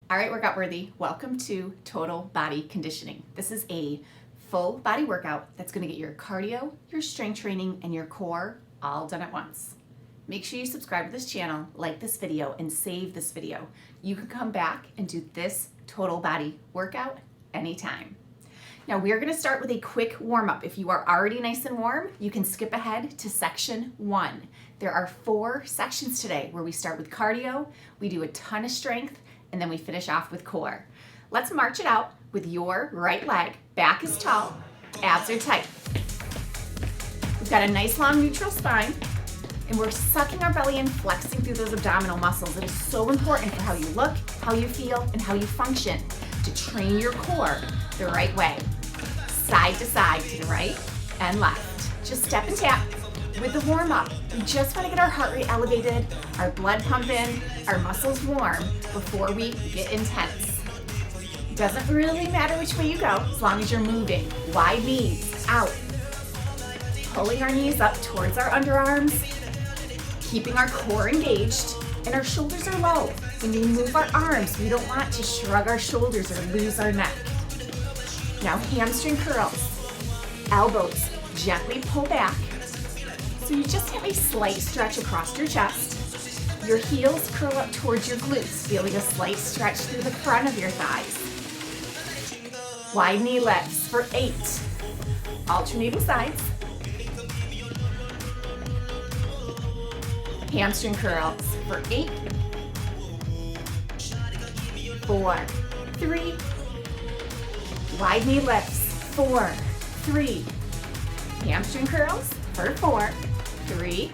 All right, workout worthy, welcome to Total Body Conditioning. This is a full body workout that's going to get your cardio, your strength training, and your core all done at once. Make sure you subscribe to this channel, like this video, and save this video. You can come back and do this total body workout anytime. Now we're going to start with a quick warm-up. If you are already nice and warm, you can skip ahead to section 1. There are 4 sections today where we start with cardio, we do a ton of strength, and then we finish off with core. Let's march it out with your right leg. Back is tall, abs are tight. We've got a nice long neutral spine, and we're sucking our belly in, flexing through those abdominal muscles. It is so important for how you look, how you feel, and how you function to train your core the right way. Side to side, to the right and left. Just step and tap. With the warm up, we just want to get our heart rate elevated, our blood pumping, our muscles warm before we get intense. It doesn't really matter which way you go as long as you're moving. Wide knees, out. Pulling our knees up towards our underarms, keeping our core engaged, and our shoulders are low. When we move our arms, we don't want to shrug our shoulders or lose our neck. Now hamstring curls, elbows gently pull back. So you just have a slight stretch across your chest. Your heels curl up towards your glutes, feeling a slight stretch through the front of your thighs. Wide knee lifts for 8. Alternating sides. Hamstring curls for 8, 4, 3. Wide knee lifts, 4, 3. Hamstring curls for 4, 3.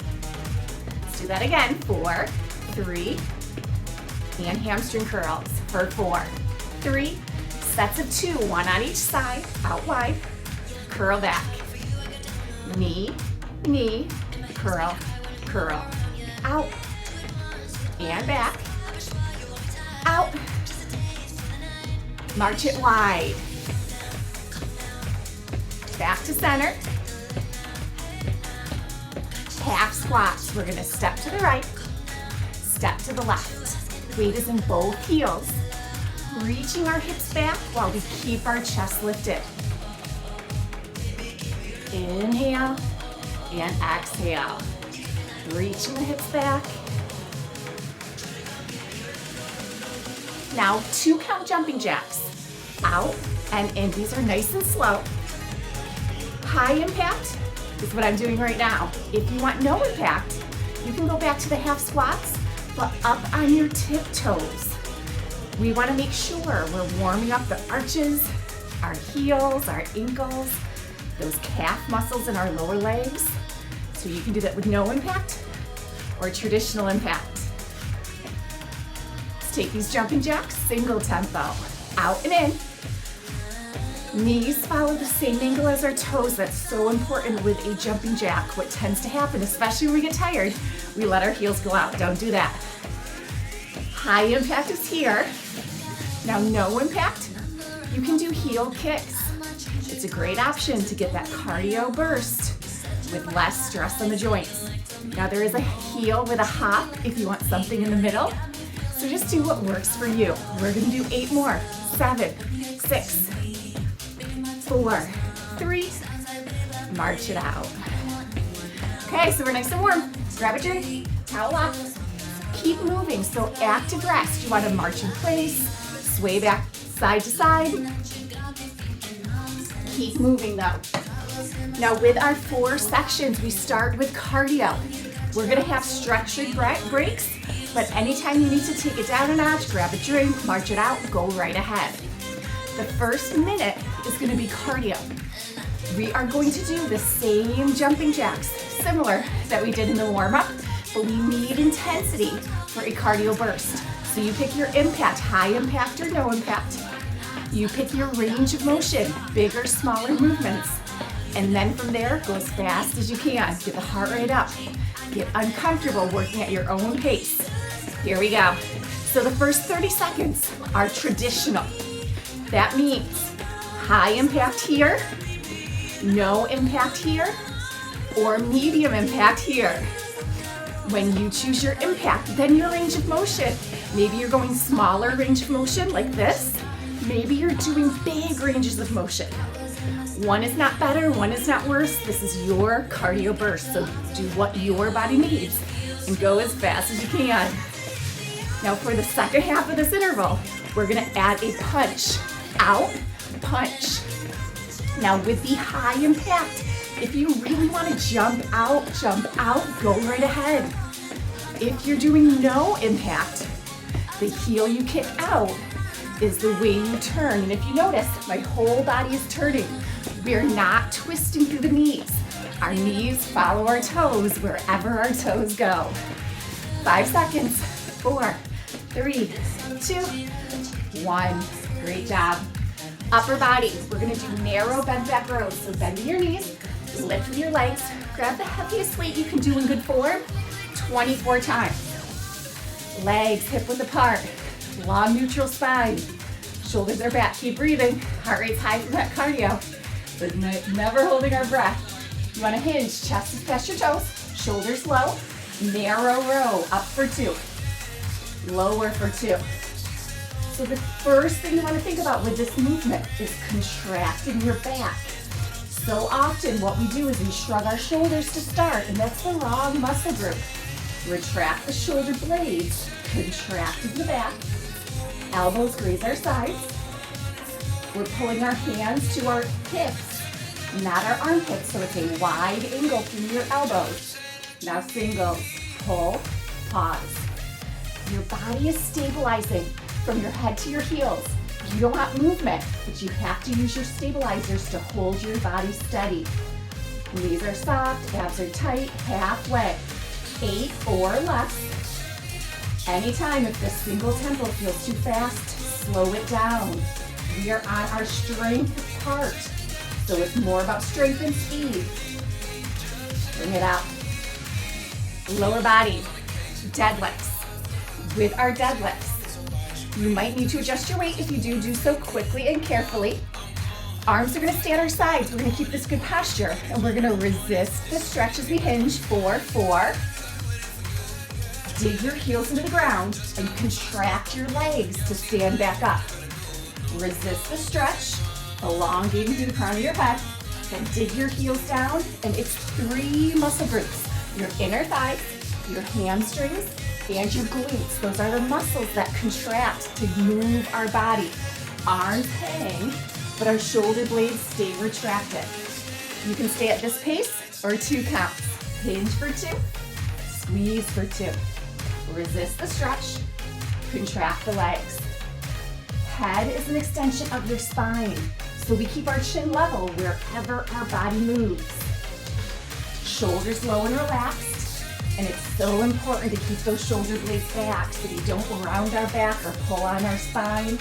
Let's do that again, 4, 3. And hamstring curls for 4, 3. Sets of 2, 1 on each side, out wide. Curl back. Knee, knee, curl, curl. Out. And back. Out. March it wide. Back to center. Half squats. We're going to step to the right, step to the left. Weight is in both heels. Reaching our hips back while we keep our chest lifted. Inhale and exhale. Reaching the hips back. Now 2 count jumping jacks. Out and in. These are nice and slow. High impact is what I'm doing right now. If you want no impact, you can go back to the half squats, but up on your tiptoes. We want to make sure we're warming up the arches, our heels, our ankles, those calf muscles in our lower legs. So you can do that with no impact or traditional impact. Let's take these jumping jacks, single tempo, out and in. Knees follow the same angle as our toes. That's so important with a jumping jack. What tends to happen, especially when we get tired, we let our heels go out. Don't do that. High impact is here. Now no impact, you can do heel kicks. It's a great option to get that cardio burst with less stress on the joints. Now there is a heel with a hop if you want something in the middle. So just do what works for you. We're gonna do 8 more. 7, 6, 4, 3, march it out. Okay, so we're nice and warm. Grab a drink, towel off, keep moving. So active rest. You want to march in place, sway back side to side. Keep moving though. Now with our 4 sections, we start with cardio. We're gonna have structured breaks, but anytime you need to take it down a notch, grab a drink, march it out, go right ahead. The first minute is going to be cardio. We are going to do the same jumping jacks, similar that we did in the warm-up, but we need intensity for a cardio burst. So you pick your impact, high impact or no impact. You pick your range of motion, bigger, smaller movements. And then from there, go as fast as you can. Get the heart rate up. Get uncomfortable working at your own pace. Here we go. So the first 30 seconds are traditional. That means high impact here, no impact here, or medium impact here. When you choose your impact, then your range of motion. Maybe you're going smaller range of motion like this. Maybe you're doing big ranges of motion. One is not better, one is not worse. This is your cardio burst, so do what your body needs and go as fast as you can. Now for the second half of this interval, we're gonna add a punch. Out, punch. Now with the high impact, if you really wanna jump out, go right ahead. If you're doing no impact, the heel you kick out is the way you turn. And if you notice, my whole body is turning. We're not twisting through the knees. Our knees follow our toes wherever our toes go. 5 seconds, 4, 3, 2, 1. Great job. Upper body, we're gonna do narrow bent back rows. So bending your knees, lift with your legs, grab the heaviest weight you can do in good form, 24 times. Legs hip width apart, long neutral spine, shoulders are back, keep breathing, heart rate's high from that cardio, but never holding our breath. You wanna hinge, chest is past your toes, shoulders low, narrow row, up for 2, lower for 2. So the first thing you wanna think about with this movement is contracting your back. So often what we do is we shrug our shoulders to start, and that's the wrong muscle group. Retract the shoulder blades, contract in the back, elbows graze our sides. We're pulling our hands to our hips, not our armpits, so it's a wide angle through your elbows. Now singles, pull, pause. Your body is stabilizing from your head to your heels. You don't want movement, but you have to use your stabilizers to hold your body steady. Knees are soft, abs are tight, halfway. 8 or less. Anytime if the single tempo feels too fast, slow it down. We are on our strength part, so it's more about strength and speed. Bring it up. Lower body, deadlifts. With our deadlifts, you might need to adjust your weight if you do so quickly and carefully. Arms are gonna stay at our sides. We're gonna keep this good posture, and we're gonna resist the stretch as we hinge. 4, 4. Dig your heels into the ground and contract your legs to stand back up. Resist the stretch, elongating through the crown of your head. Then dig your heels down, and it's 3 muscle groups. Your inner thighs, your hamstrings, and your glutes. Those are the muscles that contract to move our body. Arms hang, but our shoulder blades stay retracted. You can stay at this pace or 2 counts. Hinge for 2, squeeze for 2. Resist the stretch, contract the legs. Head is an extension of your spine, so we keep our chin level wherever our body moves. Shoulders low and relaxed, and it's so important to keep those shoulder blades back so we don't round our back or pull on our spine.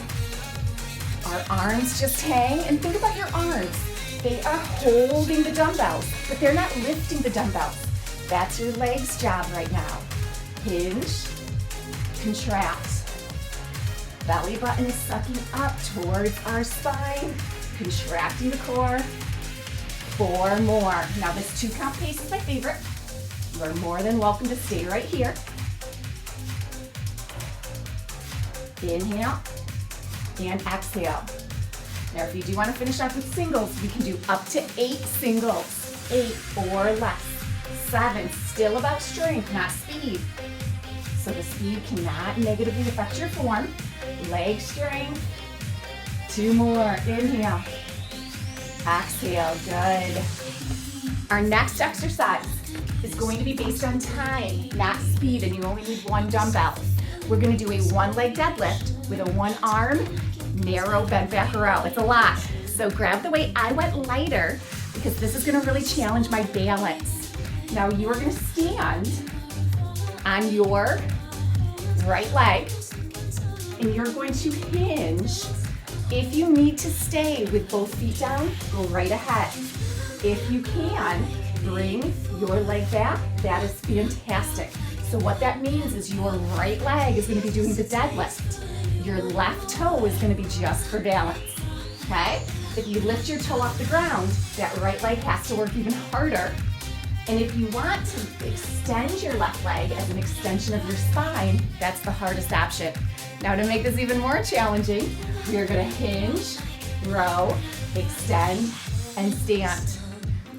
Our arms just hang, and think about your arms. They are holding the dumbbells, but they're not lifting the dumbbells. That's your legs' job right now. Hinge, contract. Belly button is sucking up towards our spine, contracting the core. 4 more. Now this 2 count pace is my favorite. You are more than welcome to stay right here. Inhale and exhale. Now if you do want to finish off with singles, we can do up to 8 singles, 8 or less. 7, still about strength, not speed. So the speed cannot negatively affect your form. Leg strength. 2 more, inhale. Exhale, good. Our next exercise is going to be based on time, not speed, and you only need 1 dumbbell. We're gonna do a 1-leg deadlift with a 1-arm, narrow bent back row. It's a lot, so grab the weight. I went lighter because this is gonna really challenge my balance. Now you are gonna stand on your right leg, and you're going to hinge. If you need to stay with both feet down, go right ahead. If you can, bring your leg back. That is fantastic. So what that means is your right leg is going to be doing the deadlift. Your left toe is going to be just for balance, okay? If you lift your toe off the ground, that right leg has to work even harder. And if you want to extend your left leg as an extension of your spine, that's the hardest option. Now to make this even more challenging, we are gonna hinge, row, extend, and stand.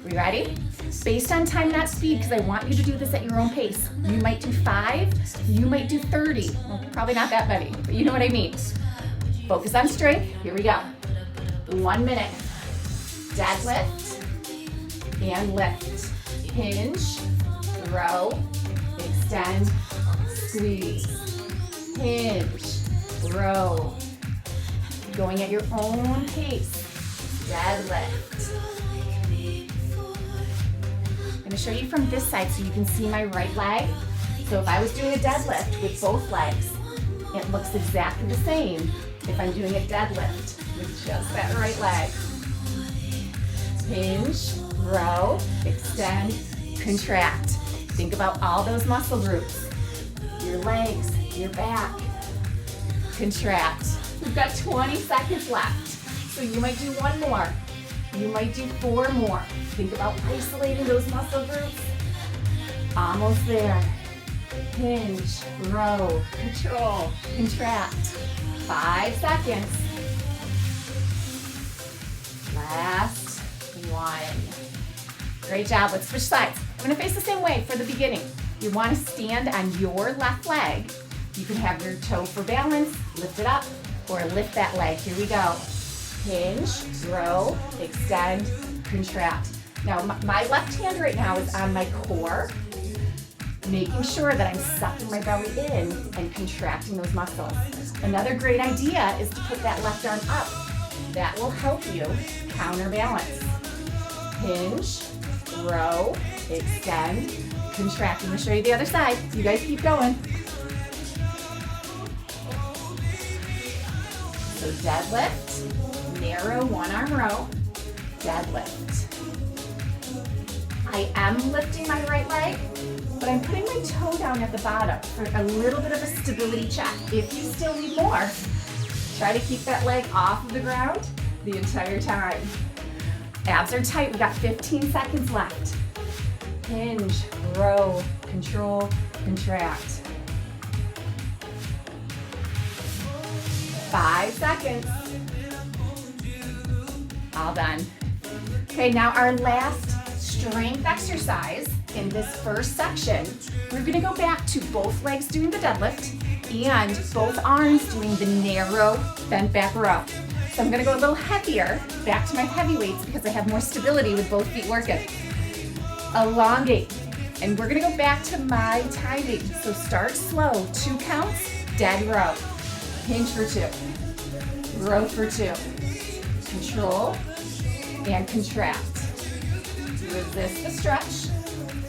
We ready? Based on time, not speed, because I want you to do this at your own pace. You might do 5, you might do 30. Well, probably not that many, but you know what I mean. Focus on strength, here we go. 1 minute. Deadlift and lift. Hinge, row, extend, squeeze. Hinge, row. Going at your own pace. Deadlift. I'm gonna show you from this side so you can see my right leg. So if I was doing a deadlift with both legs, it looks exactly the same if I'm doing a deadlift with just that right leg. Hinge, row, extend, contract. Think about all those muscle groups. Your legs, your back. Contract. We've got 20 seconds left. So you might do 1 more. You might do 4 more. Think about isolating those muscle groups. Almost there. Hinge, row, control, contract. 5 seconds. Last 1. Great job. Let's switch sides. I'm going to face the same way for the beginning. You want to stand on your left leg. You can have your toe for balance, lift it up, or lift that leg. Here we go. Hinge, row, extend, contract. Now, my left hand right now is on my core, making sure that I'm sucking my belly in and contracting those muscles. Another great idea is to put that left arm up. That will help you counterbalance. Hinge, row, extend, contract. I'm going to show you the other side. You guys keep going. So deadlift, narrow 1-arm row, deadlift. I am lifting my right leg, but I'm putting my toe down at the bottom for a little bit of a stability check. If you still need more, try to keep that leg off of the ground the entire time. Abs are tight, we've got 15 seconds left. Hinge, row, control, contract. 5 seconds. All done. Okay, now our last strength exercise in this first section, we're gonna go back to both legs doing the deadlift and both arms doing the narrow bent back row. So I'm gonna go a little heavier, back to my heavy weights because I have more stability with both feet working. Elongate, and we're gonna go back to my timing. So start slow, 2 counts, dead row. Hinge for 2, row for 2, control, and contract. Resist the stretch,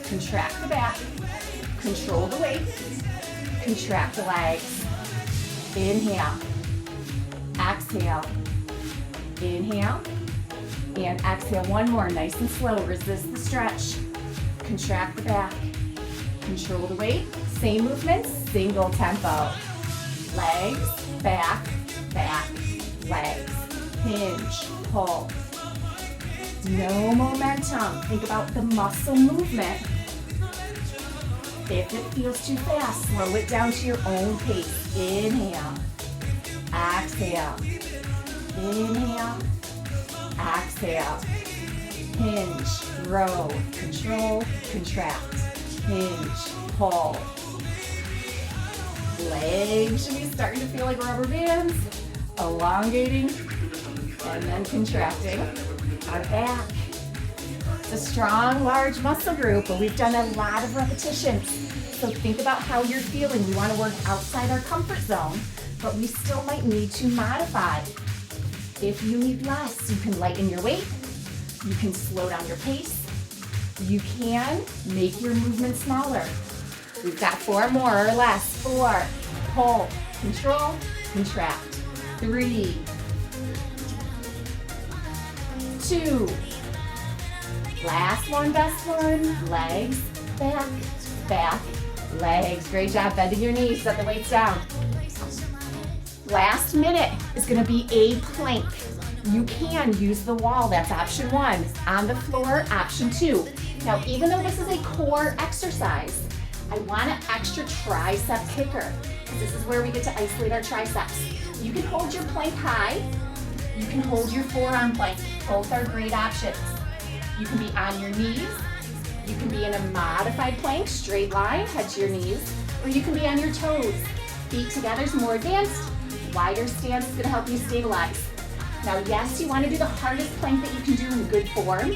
contract the back, control the weight, contract the legs. Inhale, exhale, inhale, and exhale. 1 more, nice and slow. Resist the stretch, contract the back, control the weight. Same movements, single tempo. Legs, back, back, legs. Hinge, pull. No momentum. Think about the muscle movement. If it feels too fast, slow it down to your own pace. Inhale, exhale, inhale, exhale. Hinge, row, control, contract. Hinge, pull. Legs should be starting to feel like rubber bands. Elongating and then contracting. Our back. It's a strong, large muscle group, but we've done a lot of repetitions. So think about how you're feeling. We want to work outside our comfort zone, but we still might need to modify. If you need less, you can lighten your weight. You can slow down your pace. You can make your movement smaller. We've got 4 more or less. 4, pull, control, contract. 3, 2, last one, best one. Legs, back, back, legs. Great job bending your knees, set the weights down. Last minute is gonna be a plank. You can use the wall, that's option 1. On the floor, option 2. Now, even though this is a core exercise, I want an extra tricep kicker, because this is where we get to isolate our triceps. You can hold your plank high. You can hold your forearm plank. Both are great options. You can be on your knees. You can be in a modified plank, straight line, head to your knees, or you can be on your toes. Feet together is more advanced. Wider stance is gonna help you stabilize. Now, yes, you wanna do the hardest plank that you can do in good form,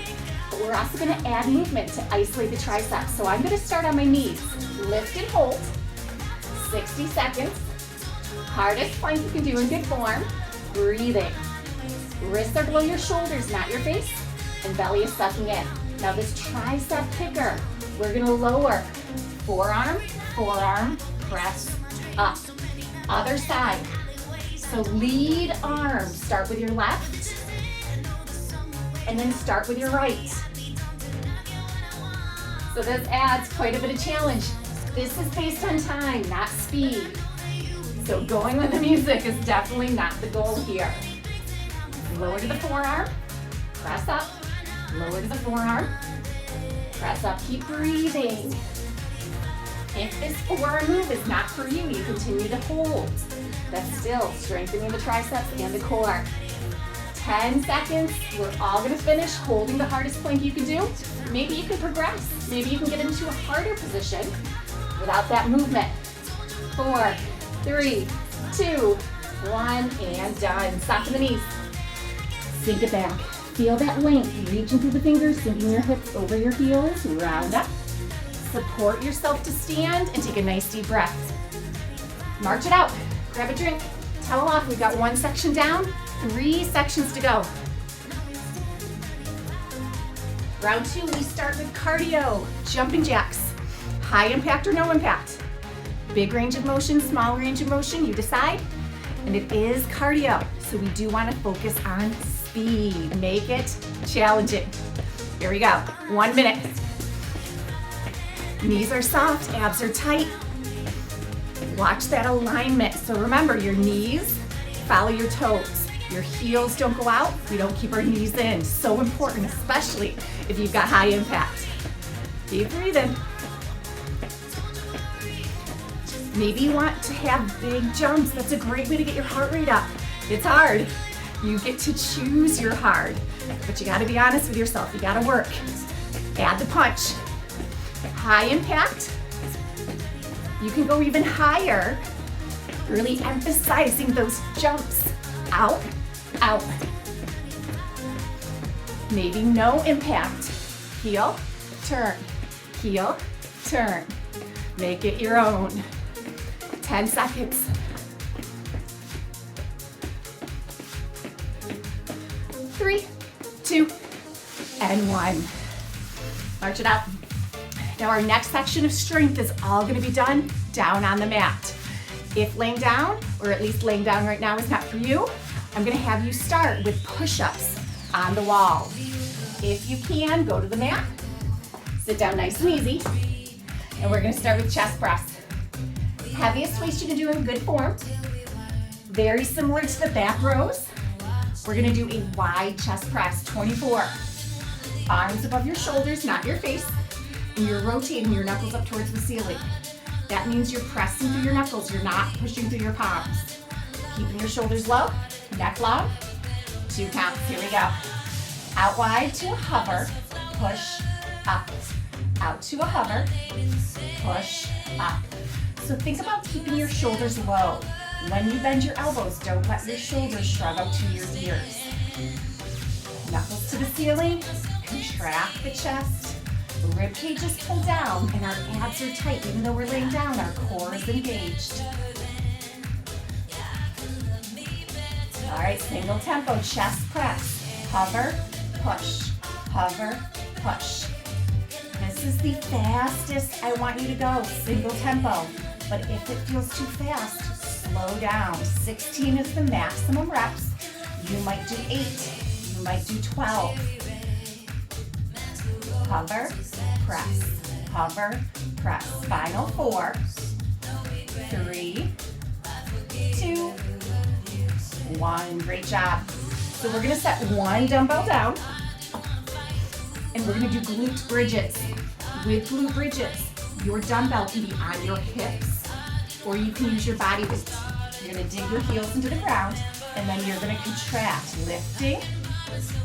but we're also gonna add movement to isolate the triceps. So I'm gonna start on my knees. Lift and hold, 60 seconds. Hardest plank you can do in good form. Breathing. Wrists are below your shoulders, not your face, and belly is sucking in. Now this tricep kicker, we're gonna lower. Forearm, forearm, press up. Other side. So lead arm, start with your left, and then start with your right. So this adds quite a bit of challenge. This is based on time, not speed. So going with the music is definitely not the goal here. Lower to the forearm, press up. Lower to the forearm, press up, keep breathing. If this forearm move is not for you, you continue to hold. That's still strengthening the triceps and the core. 10 seconds, we're all gonna finish holding the hardest plank you can do. Maybe you can progress. Maybe you can get into a harder position without that movement. 4, 3, 2, 1, and done. Soften the knees. Sink it back. Feel that length, reaching through the fingers, sinking your hips over your heels, round up. Support yourself to stand and take a nice deep breath. March it out, grab a drink, towel off. We've got one section down, 3 sections to go. Round 2, we start with cardio, jumping jacks. High impact or no impact. Big range of motion, small range of motion, you decide. And it is cardio, so we do want to focus on speed. Make it challenging. Here we go, 1 minute. Knees are soft, abs are tight. Watch that alignment. So remember, your knees follow your toes. Your heels don't go out. We don't keep our knees in. So important, especially if you've got high impact. Keep breathing. Maybe you want to have big jumps. That's a great way to get your heart rate up. It's hard. You get to choose your hard, but you gotta be honest with yourself. You gotta work. Add the punch. High impact. You can go even higher, really emphasizing those jumps. Out, out. Maybe no impact. Heel, turn, heel, turn. Make it your own. 10 seconds. 3, 2, and 1. March it out. Now our next section of strength is all gonna be done down on the mat. If laying down, or at least laying down right now is not for you, I'm gonna have you start with push-ups on the wall. If you can, go to the mat, sit down nice and easy, and we're gonna start with chest press. Heaviest waist you can do in good form. Very similar to the back rows. We're gonna do a wide chest press, 24. Arms above your shoulders, not your face, and you're rotating your knuckles up towards the ceiling. That means you're pressing through your knuckles, you're not pushing through your palms. Keeping your shoulders low, neck long, 2 counts, here we go. Out wide to a hover, push up. Out to a hover, push up. So think about keeping your shoulders low. When you bend your elbows, don't let your shoulders shrug up to your ears. Knuckles to the ceiling, contract the chest. Rib cage is pulled down and our abs are tight. Even though we're laying down, our core is engaged. All right, single tempo, chest press. Hover, push, hover, push. This is the fastest I want you to go, single tempo. But if it feels too fast, slow down. 16 is the maximum reps. You might do 8, you might do 12. Hover, press, hover, press. Final 4, 3, 2, 1. Great job. So we're gonna set 1 dumbbell down. And we're gonna do glute bridges. With glute bridges, your dumbbell can be on your hips, or you can use your body weight. You're gonna dig your heels into the ground, and then you're gonna contract, lifting,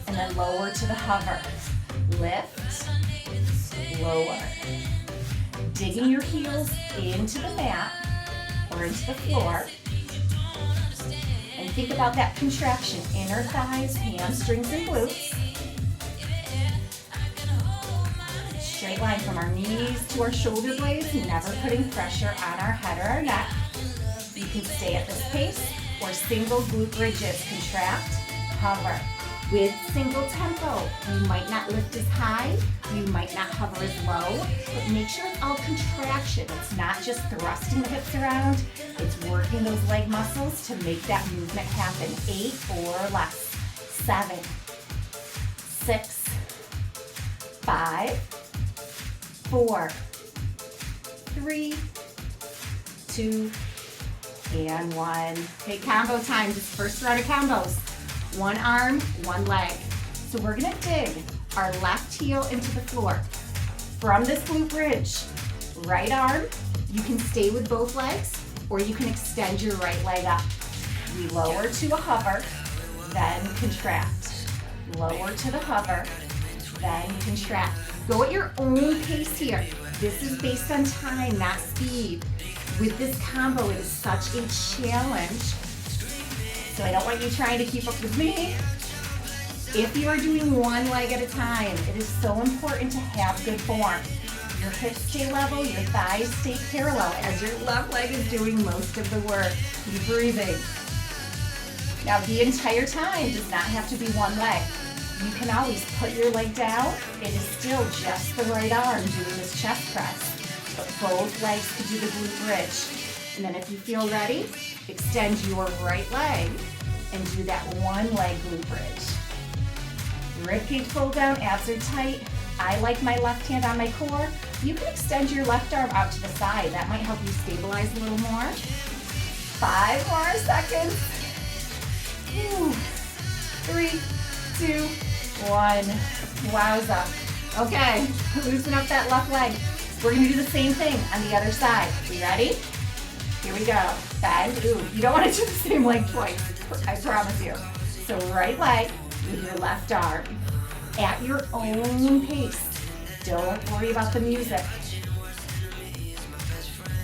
and then lower to the hover. Lift, lower. Digging your heels into the mat, or into the floor. And think about that contraction, inner thighs, hamstrings, and glutes. Straight line from our knees to our shoulder blades, never putting pressure on our head or our neck. You can stay at this pace, or single glute bridges, contract, hover. With single tempo, you might not lift as high, you might not hover as low, but make sure it's all contraction. It's not just thrusting the hips around, it's working those leg muscles to make that movement happen. 8 or less. 7, 6, 5, 4, 3, 2, and 1. Okay, combo time, this first round of combos. One arm, one leg. So we're gonna dig our left heel into the floor. From this glute bridge, right arm, you can stay with both legs, or you can extend your right leg up. We lower to a hover, then contract. Lower to the hover, then contract. Go at your own pace here. This is based on time, not speed. With this combo, it is such a challenge. So I don't want you trying to keep up with me. If you are doing one leg at a time, it is so important to have good form. Your hips stay level, your thighs stay parallel as your left leg is doing most of the work. Keep breathing. Now the entire time does not have to be one leg. You can always put your leg down. It is still just the right arm doing this chest press. But both legs could do the glute bridge. And then if you feel ready, extend your right leg and do that one leg glute bridge. Ribcage fold down, abs are tight. I like my left hand on my core. You can extend your left arm out to the side. That might help you stabilize a little more. 5 more seconds. 3, 2, 1. Wowza. Okay, loosen up that left leg. We're gonna do the same thing on the other side. You ready? Here we go. Bend. Ooh, you don't want to do the same leg twice. I promise you. So right leg with your left arm at your own pace. Don't worry about the music.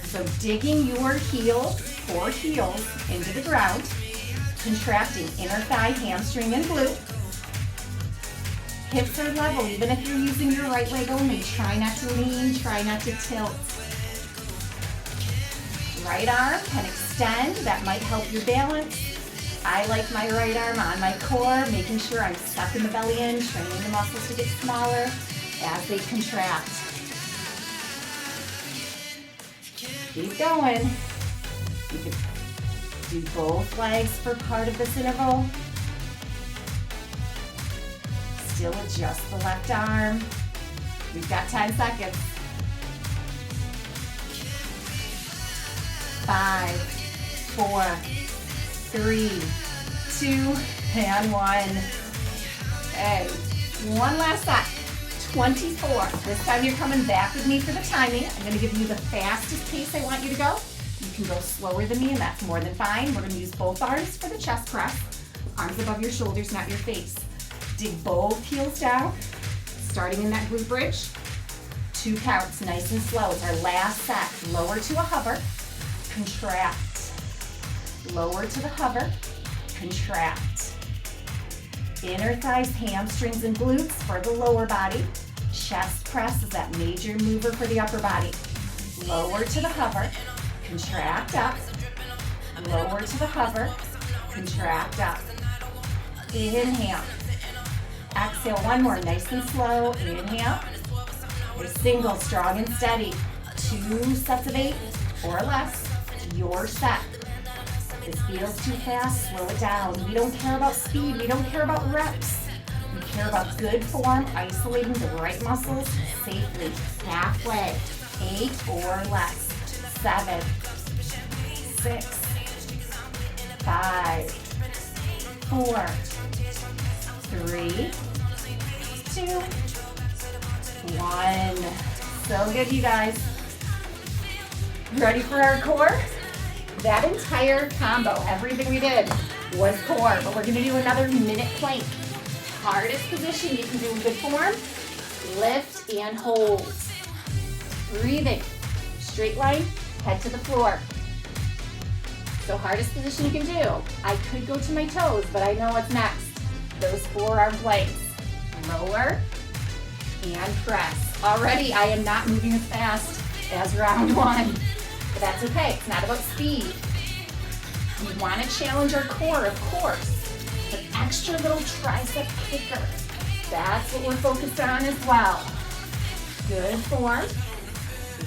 So digging your heels, 4 heels, into the ground, contracting inner thigh, hamstring, and glute. Hips are level, even if you're using your right leg only. Try not to lean, try not to tilt. Right arm can extend, that might help your balance. I like my right arm on my core, making sure I'm sucking the belly in, training the muscles to get smaller as they contract. Keep going. You can do both legs for part of this interval. Still adjust the left arm. We've got 10 seconds. 5, 4, 3, 2, and 1. Okay, one last set. 24. This time you're coming back with me for the timing. I'm going to give you the fastest pace I want you to go. You can go slower than me, and that's more than fine. We're going to use both arms for the chest press. Arms above your shoulders, not your face. Dig both heels down, starting in that glute bridge. 2 counts, nice and slow. It's our last set. Lower to a hover. Contract. Lower to the hover, contract. Inner thighs, hamstrings, and glutes for the lower body. Chest press is that major mover for the upper body. Lower to the hover, contract up. Lower to the hover, contract up. Inhale. Exhale, one more, nice and slow. Inhale. A single, strong and steady. 2 sets of 8 or less. Your set. If this feels too fast, slow it down. We don't care about speed. We don't care about reps. We care about good form, isolating the right muscles safely. Halfway. 8 or less. 7, 6, 5, 4, 3, 2, 1. So good, you guys. Ready for our core? That entire combo, everything we did was core, but we're gonna do another minute plank. Hardest position you can do in good form, lift and hold. Breathing, straight line, head to the floor. So hardest position you can do. I could go to my toes, but I know what's next. Those forearm planks. Lower and press. Already I am not moving as fast as round 1, but that's okay. It's not about speed. We want to challenge our core, of course. An extra little tricep kicker. That's what we're focused on as well. Good form.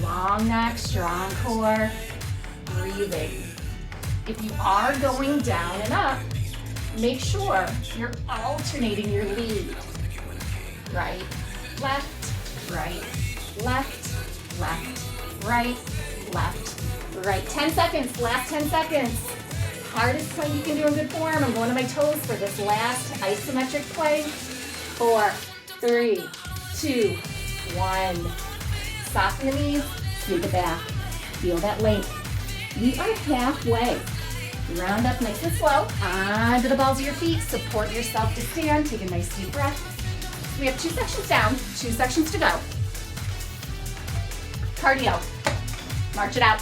Long neck, strong core. Breathing. If you are going down and up, make sure you're alternating your lead. Right, left, right, left, left, right, left, right. 10 seconds, last 10 seconds. Hardest plank you can do in good form. I'm going to my toes for this last isometric plank. 4, 3, 2, 1. Soften the knees, sweep it back. Feel that length. We are halfway. Round up nice and slow. Onto the balls of your feet. Support yourself to stand. Take a nice deep breath. We have 2 sections down, 2 sections to go. Cardio. March it out.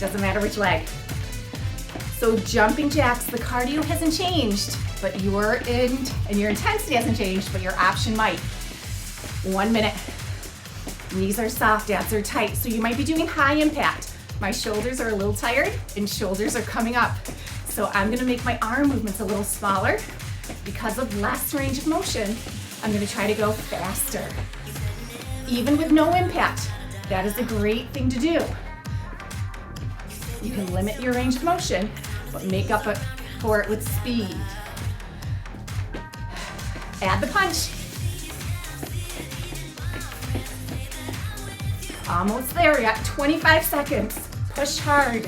Doesn't matter which leg. So jumping jacks, the cardio hasn't changed, but your intensity hasn't changed, but your option might. 1 minute. Knees are soft, abs are tight, so you might be doing high impact. My shoulders are a little tired and shoulders are coming up. So I'm gonna make my arm movements a little smaller. Because of less range of motion, I'm gonna try to go faster. Even with no impact, that is a great thing to do. You can limit your range of motion, but make up for it with speed. Add the punch. Almost there, you got 25 seconds. Push hard.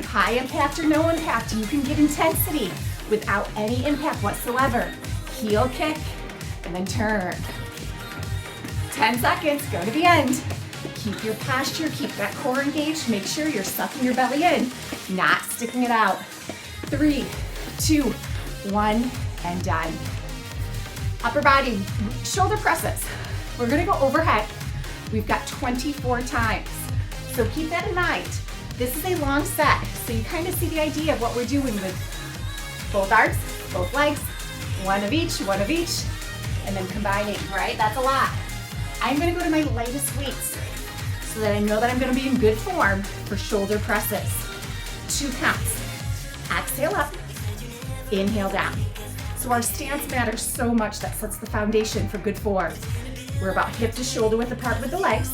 High impact or no impact, you can get intensity without any impact whatsoever. Heel kick, and then turn. 10 seconds, go to the end. Keep your posture, keep that core engaged. Make sure you're sucking your belly in, not sticking it out. 3, 2, 1, and done. Upper body, shoulder presses. We're gonna go overhead. We've got 24 times. So keep that in mind. This is a long set, so you kind of see the idea of what we're doing with both arms, both legs, one of each, and then combining, right? That's a lot. I'm gonna go to my lightest weights so that I know that I'm gonna be in good form for shoulder presses. 2 counts. Exhale up, inhale down. So our stance matters so much. That sets the foundation for good form. We're about hip to shoulder width apart with the legs.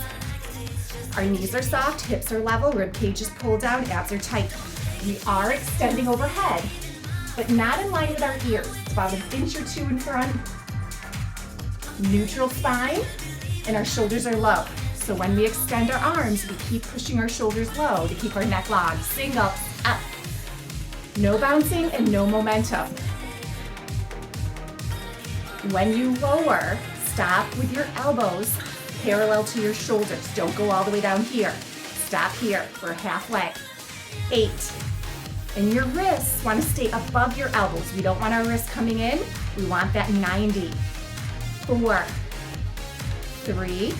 Our knees are soft, hips are level, rib cage is pulled down, abs are tight. We are extending overhead, but not in line with our ears. It's about 1 inch or 2 in front. Neutral spine, and our shoulders are low. So when we extend our arms, we keep pushing our shoulders low to keep our neck long. Single, up. No bouncing and no momentum. When you lower, stop with your elbows parallel to your shoulders. Don't go all the way down here. Stop here. We're halfway. 8. And your wrists want to stay above your elbows. We don't want our wrists coming in. We want that 90. 4, 3,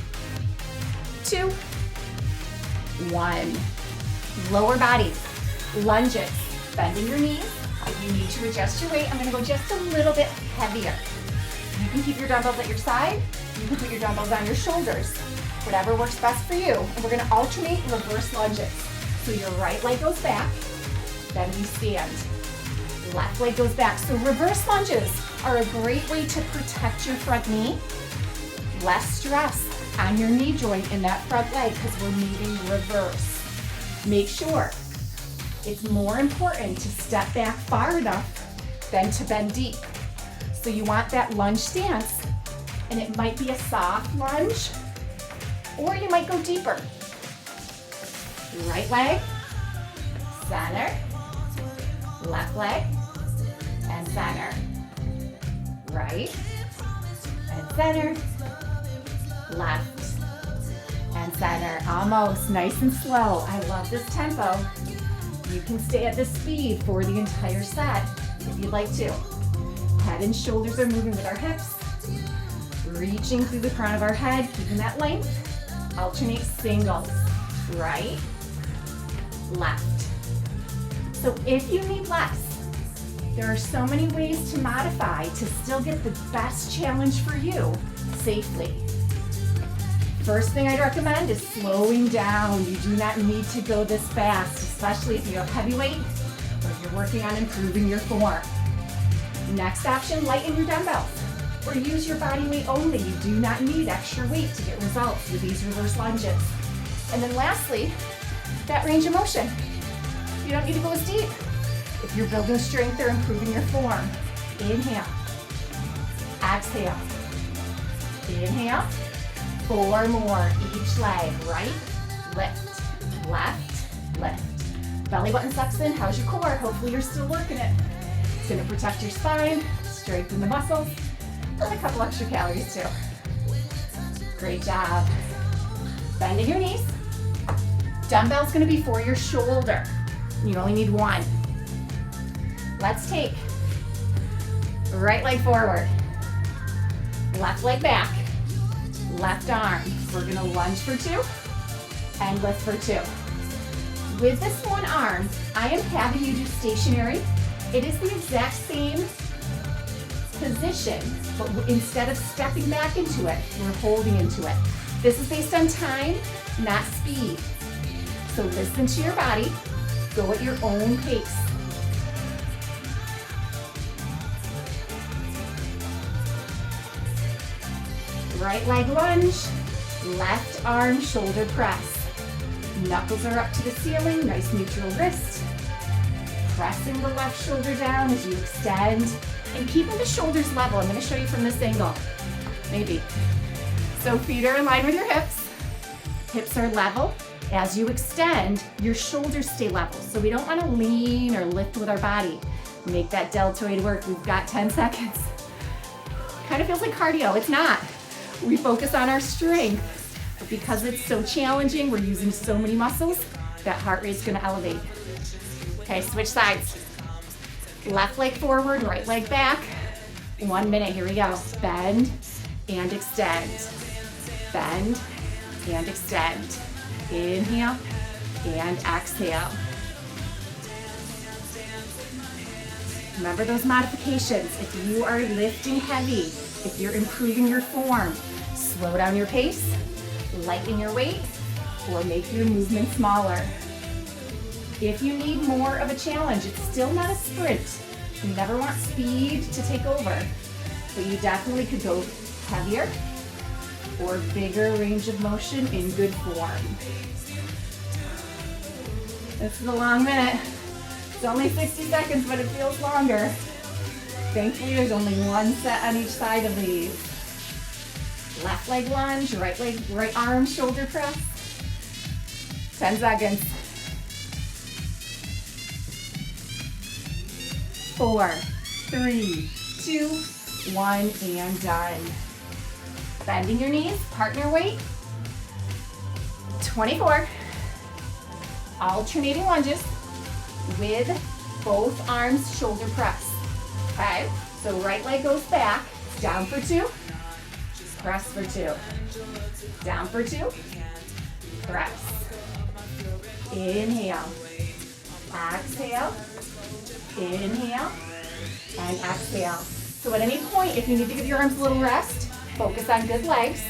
2, 1. Lower body, lunges, bending your knees. If you need to adjust your weight, I'm gonna go just a little bit heavier. You can keep your dumbbells at your side. You can put your dumbbells on your shoulders. Whatever works best for you. And we're gonna alternate reverse lunges. So your right leg goes back, then we stand. Left leg goes back. So reverse lunges are a great way to protect your front knee. Less stress on your knee joint in that front leg because we're moving reverse. Make sure it's more important to step back far enough than to bend deep. So you want that lunge stance, and it might be a soft lunge, or you might go deeper. Right leg, center, left leg, and center. right, and center, left, and center. Almost, nice and slow. I love this tempo. You can stay at this speed for the entire set if you'd like to. Head and shoulders are moving with our hips. Reaching through the crown of our head, keeping that length. Alternate singles, right, left. So if you need less, there are so many ways to modify to still get the best challenge for you safely. First thing I'd recommend is slowing down. You do not need to go this fast, especially if you have heavy weight or if you're working on improving your form. Next option, lighten your dumbbells or use your body weight only. You do not need extra weight to get results with these reverse lunges. And then lastly, that range of motion. You don't need to go as deep. If you're building strength or improving your form, inhale, exhale, inhale, 4 more, each leg, right, lift, left, lift. Belly button sucks in, how's your core? Hopefully you're still working it. It's gonna protect your spine, strengthen the muscles, and a couple extra calories too. Great job. Bending your knees. Dumbbell's gonna be for your shoulder. You only need one. Let's take right leg forward, left leg back, left arm. We're gonna lunge for 2 and lift for 2. With this one arm, I am having you do stationary. It is the exact same position, but instead of stepping back into it, we're holding into it. This is based on time, not speed. So listen to your body, go at your own pace. Right leg lunge, left arm shoulder press. Knuckles are up to the ceiling, nice neutral wrist. Pressing the left shoulder down as you extend and keeping the shoulders level. I'm going to show you from this angle, maybe. So feet are in line with your hips. Hips are level. As you extend, your shoulders stay level. So we don't want to lean or lift with our body. Make that deltoid work. We've got 10 seconds. Kind of feels like cardio. It's not. We focus on our strength, but because it's so challenging, we're using so many muscles, that heart rate's gonna elevate. Okay, switch sides. Left leg forward, right leg back. 1 minute, here we go. Bend and extend. Bend and extend. Inhale and exhale. Remember those modifications. If you are lifting heavy, if you're improving your form, slow down your pace, lighten your weight, or make your movement smaller. If you need more of a challenge, it's still not a sprint. You never want speed to take over, but you definitely could go heavier or bigger range of motion in good form. This is a long minute. It's only 60 seconds, but it feels longer. Thankfully, there's only one set on each side of these. Left leg lunge, right arm shoulder press. 10 seconds. 4, 3, 2, 1, and done. Bending your knees, partner weight. 24. Alternating lunges with both arms shoulder press. Okay, so right leg goes back, down for 2, press for 2, down for 2, press, inhale, exhale, inhale, and exhale. So at any point, if you need to give your arms a little rest, focus on good legs.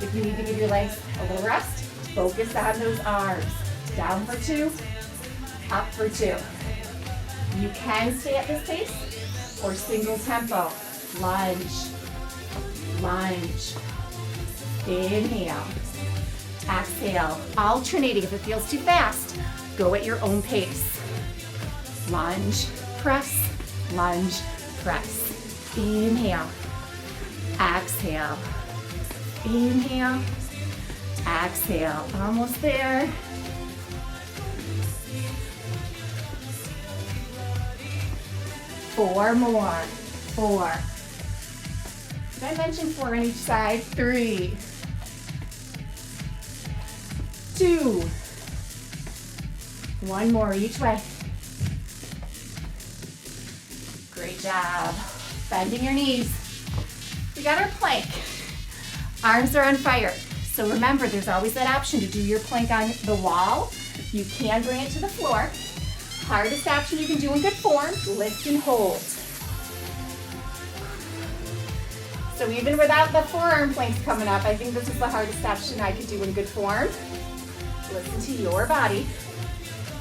If you need to give your legs a little rest, focus on those arms. Down for 2, up for 2. You can stay at this pace or single tempo. Lunge, lunge, inhale, exhale. Alternating if it feels too fast, go at your own pace. Lunge, press, press. Inhale, exhale, inhale, exhale. Almost there. 4 more. 4, Did I mention 4 on each side? 3, 2, 1 more each way. Great job. Bending your knees. We got our plank. Arms are on fire. So remember, there's always that option to do your plank on the wall. You can bring it to the floor. Hardest option you can do in good form, lift and hold. So even without the forearm planks coming up, I think this is the hardest option I could do in good form. Listen to your body.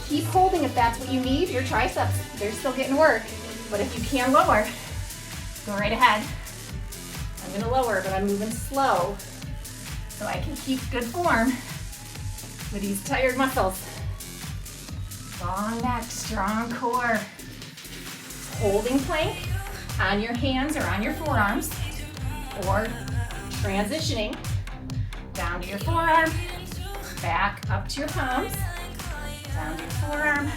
Keep holding if that's what you need. Your triceps, they're still getting work. But if you can lower, go right ahead. I'm gonna lower, but I'm moving slow so I can keep good form with these tired muscles. Long neck, strong core. Holding plank on your hands or on your forearms, or transitioning down to your forearm, back up to your palms, down to your forearm,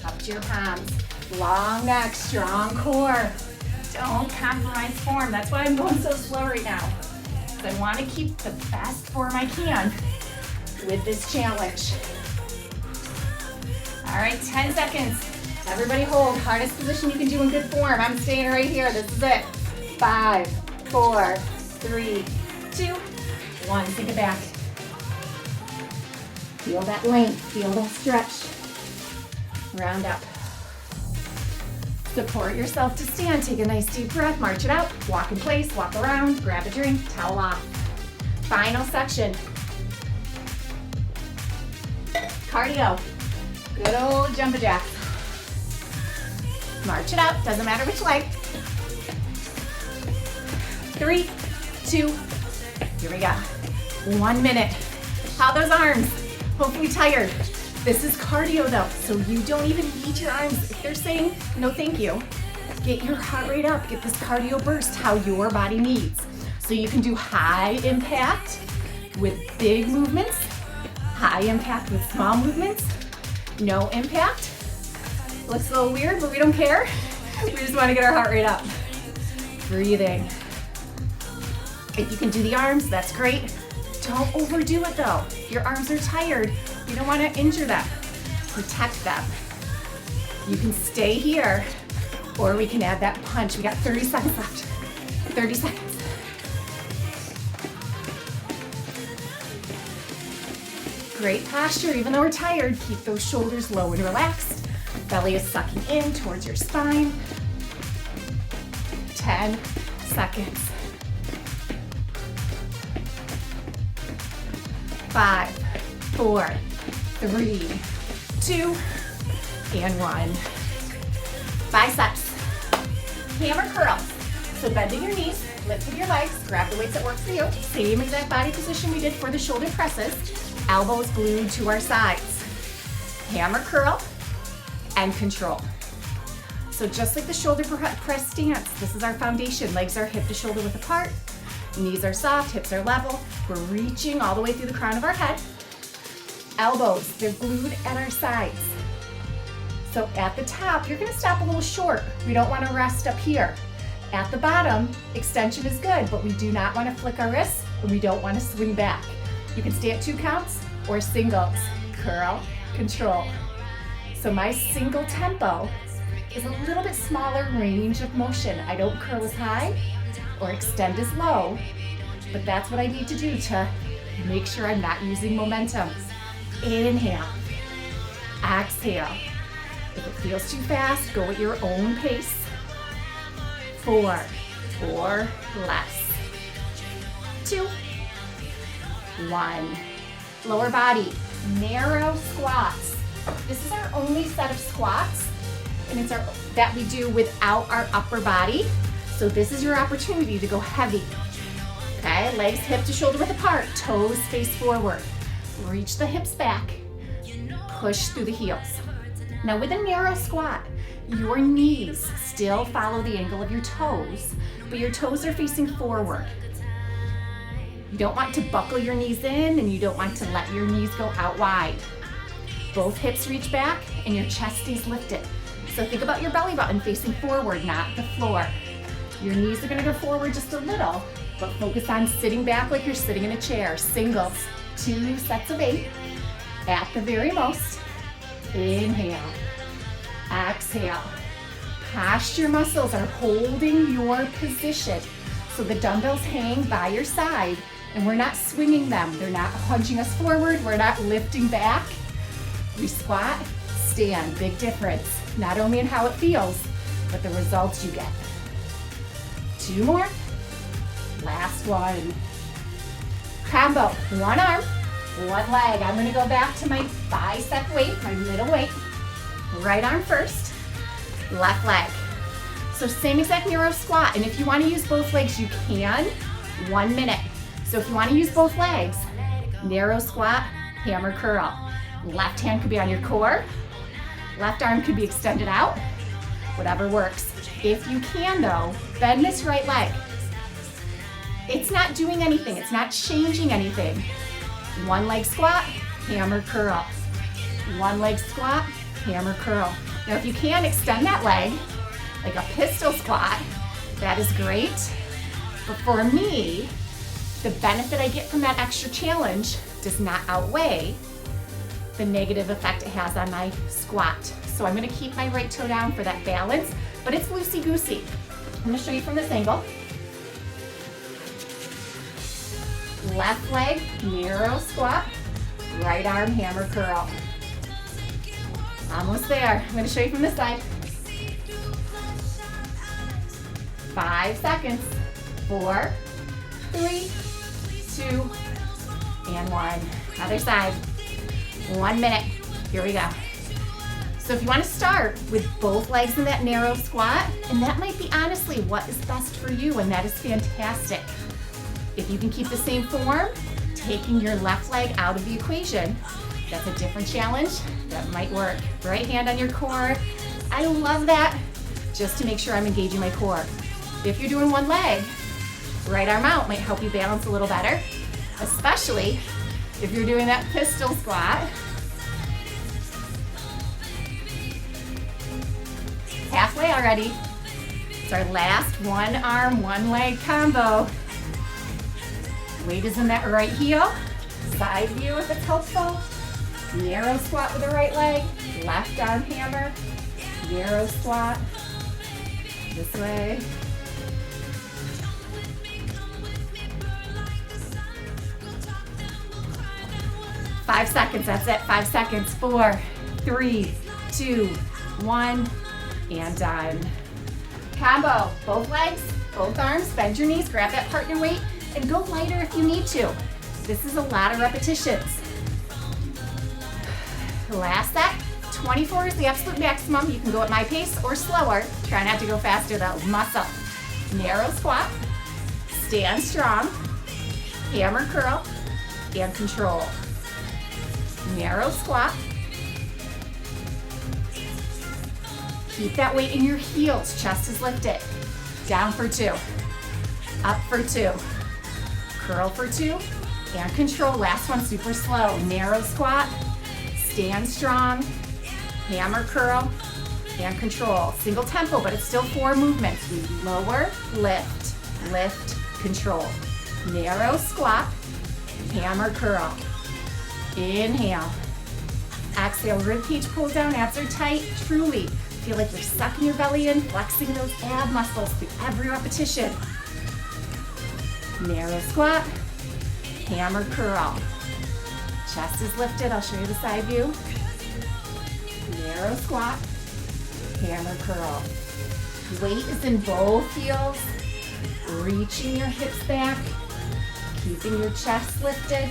up to your palms. Long neck, strong core. Don't compromise form. That's why I'm going so slow right now. I want to keep the best form I can with this challenge. All right, 10 seconds. Everybody hold. Hardest position you can do in good form. I'm staying right here. This is it. 5, 4, 3, 2, 1. Take it back. Feel that length. Feel that stretch. Round up. Support yourself to stand. Take a nice deep breath. March it out. Walk in place. Walk around. Grab a drink. Towel off. Final section. Cardio. Good old jumping jack. March it out. Doesn't matter which leg. 3, 2, here we go. 1 minute. How are those arms? Hopefully tired. This is cardio though, so you don't even need your arms. If they're saying no thank you, get your heart rate up. Get this cardio burst how your body needs. So you can do high impact with big movements, high impact with small movements, no impact. Looks a little weird, but we don't care. We just want to get our heart rate up. Breathing. If you can do the arms, that's great. Don't overdo it though. Your arms are tired. You don't want to injure them. Protect them. You can stay here, or we can add that punch. We got 30 seconds left. 30 seconds. Great posture, even though we're tired. Keep those shoulders low and relaxed. Belly is sucking in towards your spine. 10 seconds. 5, 4, 3, 2, and 1. Biceps. Hammer curls. So bending your knees, lifting your legs, grab the weights that work for you. Same exact body position we did for the shoulder presses. Elbows glued to our sides. Hammer curl and control. So just like the shoulder press stance, this is our foundation. Legs are hip to shoulder width apart. Knees are soft, hips are level. We're reaching all the way through the crown of our head. Elbows, they're glued at our sides. So at the top, you're gonna stop a little short. We don't wanna rest up here. At the bottom, extension is good, but we do not wanna flick our wrists, and we don't wanna swing back. You can stay at 2 counts or singles. Curl, control. So my single tempo is a little bit smaller range of motion. I don't curl as high or extend as low, but that's what I need to do to make sure I'm not using momentum. Inhale, exhale. If it feels too fast, go at your own pace. 4, or less. 2, 1. Lower body, narrow squats. This is our only set of squats, and it's that we do without our upper body. So this is your opportunity to go heavy. Okay, legs hip to shoulder width apart, toes face forward. Reach the hips back, push through the heels. Now with a narrow squat, your knees still follow the angle of your toes, but your toes are facing forward. You don't want to buckle your knees in, and you don't want to let your knees go out wide. Both hips reach back and your chest stays lifted. So think about your belly button facing forward, not the floor. Your knees are gonna go forward just a little, but focus on sitting back like you're sitting in a chair. Singles, 2 sets of 8. At the very most, inhale, exhale. Posture muscles are holding your position. So the dumbbells hang by your side and we're not swinging them. They're not hunching us forward. We're not lifting back. We squat, stand, big difference. Not only in how it feels, but the results you get. 2 more. Last one. Combo, 1 arm, 1 leg. I'm gonna go back to my bicep weight, my middle weight. Right arm first, left leg. So same exact narrow squat, and if you wanna use both legs, you can, 1 minute. So if you wanna use both legs, narrow squat, hammer curl. Left hand could be on your core, left arm could be extended out, whatever works. If you can though, bend this right leg. It's not doing anything, it's not changing anything. 1 leg squat, hammer curl. 1 leg squat, hammer curl. Now if you can extend that leg, like a pistol squat, that is great. But for me, the benefit I get from that extra challenge does not outweigh the negative effect it has on my squat. So I'm gonna keep my right toe down for that balance, but it's loosey-goosey. I'm gonna show you from this angle. Left leg, narrow squat, right arm, hammer curl. Almost there. I'm gonna show you from this side. 5 seconds. 4, 3, 2, and 1. Other side. 1 minute. Here we go. So if you want to start with both legs in that narrow squat, and that might be honestly what is best for you, and that is fantastic. If you can keep the same form, taking your left leg out of the equation, that's a different challenge. That might work. Right hand on your core. I love that, just to make sure I'm engaging my core. If you're doing 1 leg, right arm out might help you balance a little better, especially if you're doing that pistol squat. Halfway already. It's our last 1 arm, 1 leg combo. Weight is in that right heel. Side view if it's helpful. Narrow squat with the right leg. Left arm hammer. Narrow squat. This way. Five seconds, that's it, 5 seconds. 4, 3, 2, 1, and done. Combo, both legs, both arms, bend your knees, grab that partner weight, and go lighter if you need to. This is a lot of repetitions. Last set, 24 is the absolute maximum. You can go at my pace or slower. Try not to go faster though. Muscle. Narrow squat, stand strong, hammer curl, and control. Narrow squat. Keep that weight in your heels, chest is lifted. Down for 2, up for 2, curl for 2, and control. Last one, super slow. Narrow squat, stand strong, hammer curl, and control. Single tempo, but it's still 4 movements. We lower, lift, lift, control. Narrow squat, hammer curl. Inhale. Exhale, ribcage pulls down, abs are tight. Truly feel like you're sucking your belly in, flexing those ab muscles through every repetition. Narrow squat, hammer curl. Chest is lifted, I'll show you the side view. Narrow squat, hammer curl. Weight is in both heels, reaching your hips back, keeping your chest lifted.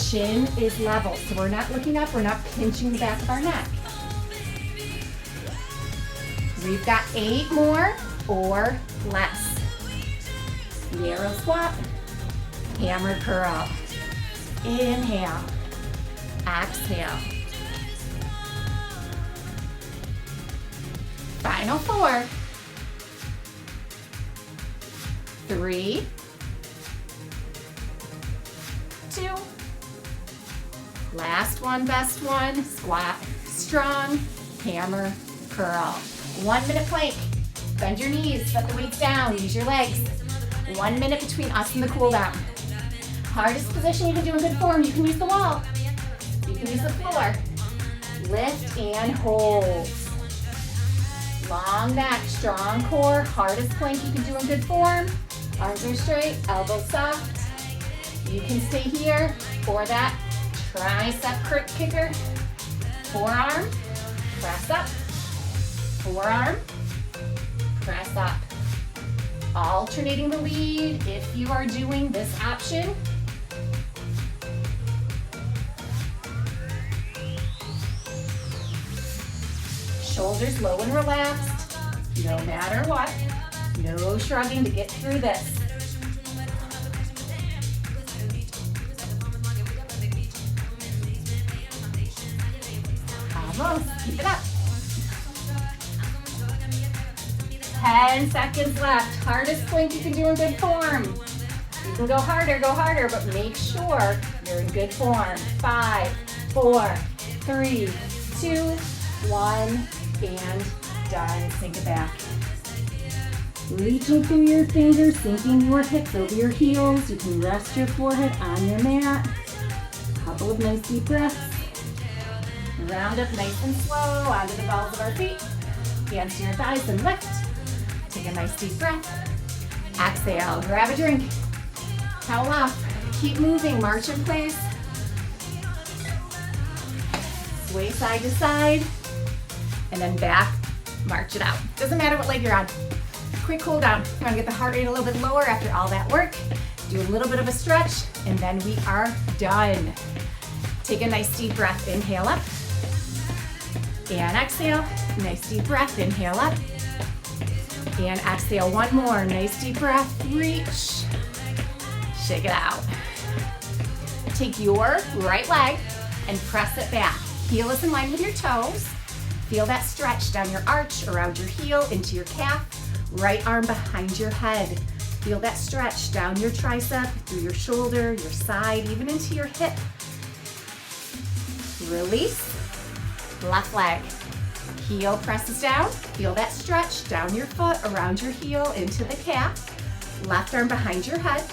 Chin is level, so we're not looking up, we're not pinching the back of our neck. We've got 8 more or less. Narrow squat, hammer curl. Inhale, exhale. Final 4, 3, 2, last one, best one. Squat strong, hammer curl. 1 minute plank. Bend your knees, set the weights down, use your legs. 1 minute between us and the cool down. Hardest position you can do in good form, you can use the wall. You can use the floor. Lift and hold. Long neck, strong core, hardest plank you can do in good form. Arms are straight, elbows soft. You can stay here for that tricep kicker. Forearm, press up. Forearm, press up. Alternating the lead if you are doing this option. Shoulders low and relaxed, no matter what. No shrugging to get through this. Almost, keep it up. 10 seconds left. Hardest plank you can do in good form. You can go harder, but make sure you're in good form. 5, 4, 3, 2, 1, and done. Sink it back. Reaching through your fingers, sinking your hips over your heels. You can rest your forehead on your mat. Couple of nice deep breaths. Round up nice and slow onto the balls of our feet. Hands to your thighs and lift. Take a nice deep breath. Exhale, grab a drink. Towel off. Keep moving, march in place. Sway side to side. And then back, march it out. Doesn't matter what leg you're on. Quick cool down. You want to get the heart rate a little bit lower after all that work. Do a little bit of a stretch, and then we are done. Take a nice deep breath. Inhale up. And exhale. Nice deep breath. Inhale up. And exhale. One more. Nice deep breath. Reach. Shake it out. Take your right leg and press it back. Heel is in line with your toes. Feel that stretch down your arch, around your heel, into your calf. Right arm behind your head. Feel that stretch down your tricep, through your shoulder, your side, even into your hip. Release. Left leg. Heel presses down. Feel that stretch down your foot, around your heel, into the calf. Left arm behind your head.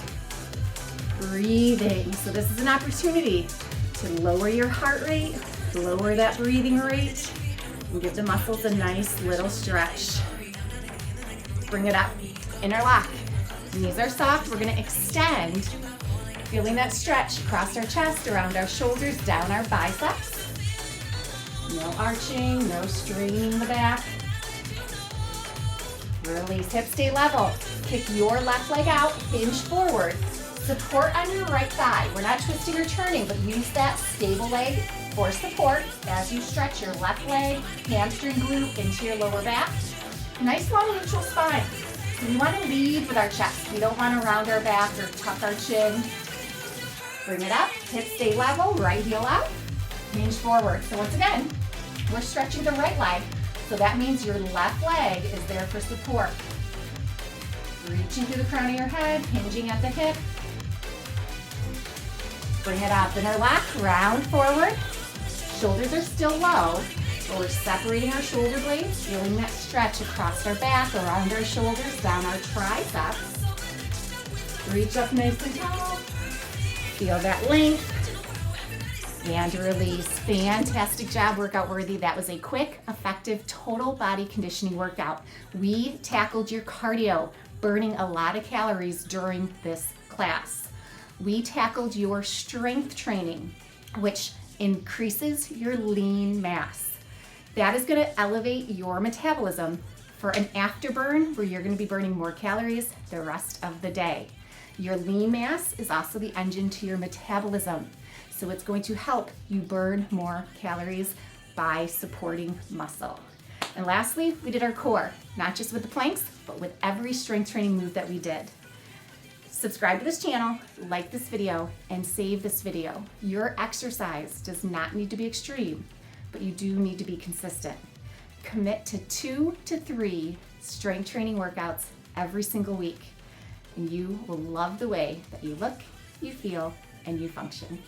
Breathing. So this is an opportunity to lower your heart rate, lower that breathing rate, and give the muscles a nice little stretch. Bring it up, interlock. Knees are soft, we're gonna extend. Feeling that stretch across our chest, around our shoulders, down our biceps. No arching, no straining the back. Release, hips stay level. Kick your left leg out, hinge forward. Support on your right thigh. We're not twisting or turning, but use that stable leg for support as you stretch your left leg, hamstring glute into your lower back. Nice long neutral spine. We want to lead with our chest. We don't want to round our back or tuck our chin. Bring it up, hips stay level, right heel out, hinge forward. So once again, we're stretching the right leg. So that means your left leg is there for support. Reaching through the crown of your head, hinging at the hip. Bring it up, interlock, round forward. Shoulders are still low. So we're separating our shoulder blades, feeling that stretch across our back, around our shoulders, down our triceps. Reach up nice and tall. Feel that length. And release. Fantastic job, workout worthy. That was a quick, effective, total body conditioning workout. We tackled your cardio, burning a lot of calories during this class. We tackled your strength training, which increases your lean mass. That is going to elevate your metabolism for an afterburn where you're going to be burning more calories the rest of the day. Your lean mass is also the engine to your metabolism. So it's going to help you burn more calories by supporting muscle. And lastly, we did our core, not just with the planks, but with every strength training move that we did. Subscribe to this channel, like this video, and save this video. Your exercise does not need to be extreme, but you do need to be consistent. Commit to 2 to 3 strength training workouts every single week, and you will love the way that you look, you feel, and you function.